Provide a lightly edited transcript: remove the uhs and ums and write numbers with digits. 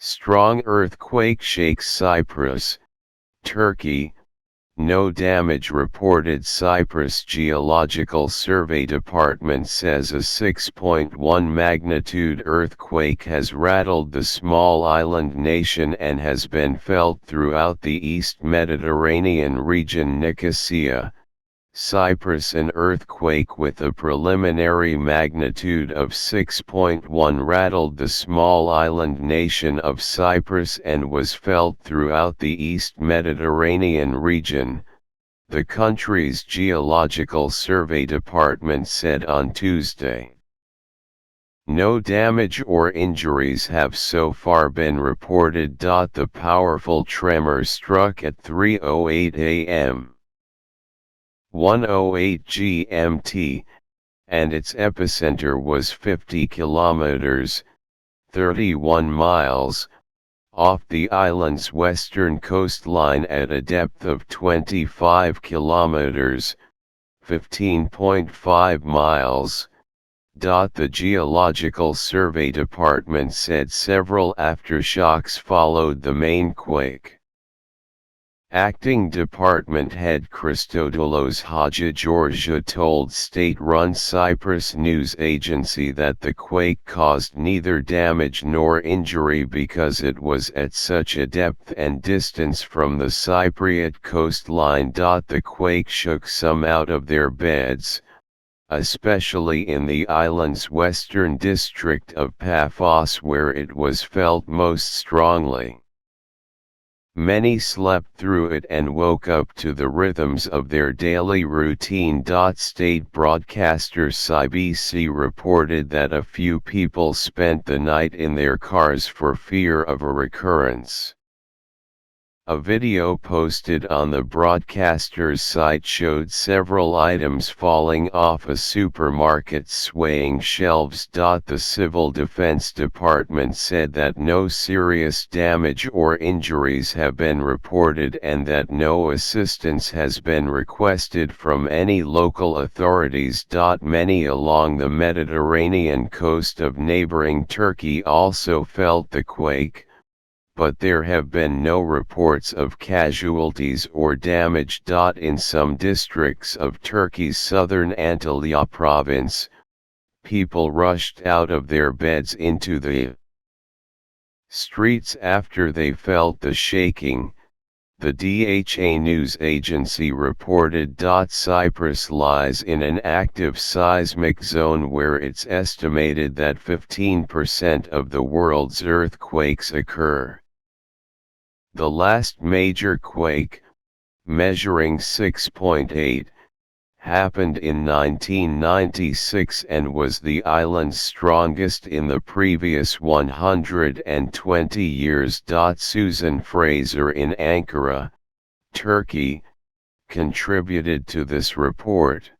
Strong earthquake shakes Cyprus, Turkey. No damage reported. Cyprus Geological Survey Department says a 6.1 magnitude earthquake has rattled the small island nation and has been felt throughout the East Mediterranean region. Nicosia, Cyprus. An earthquake with a preliminary magnitude of 6.1 rattled the small island nation of Cyprus and was felt throughout the East Mediterranean region, the country's Geological Survey Department said on Tuesday. No damage or injuries have so far been reported. The powerful tremor struck at 3:08 a.m. 1:08 GMT, and its epicenter was 50 kilometers, 31 miles, off the island's western coastline at a depth of 25 kilometers, 15.5 miles. The Geological Survey Department said several aftershocks followed the main quake. Acting Department Head Christodoulos Hadjigeorgiou told state-run Cyprus news agency that the quake caused neither damage nor injury because it was at such a depth and distance from the Cypriot coastline. The quake shook some out of their beds, especially in the island's western district of Paphos, where it was felt most strongly. Many slept through it and woke up to the rhythms of their daily routine. State broadcaster CBC reported that a few people spent the night in their cars for fear of a recurrence. A video posted on the broadcaster's site showed several items falling off a supermarket's swaying shelves. The Civil Defense Department said that no serious damage or injuries have been reported and that no assistance has been requested from any local authorities. Many along the Mediterranean coast of neighboring Turkey also felt the quake, but there have been no reports of casualties or damage. In some districts of Turkey's southern Antalya province, people rushed out of their beds into the streets after they felt the shaking, the DHA news agency reported. Cyprus lies in an active seismic zone where it's estimated that 15% of the world's earthquakes occur. The last major quake, measuring 6.8, happened in 1996 and was the island's strongest in the previous 120 years. Susan Fraser in Ankara, Turkey, contributed to this report.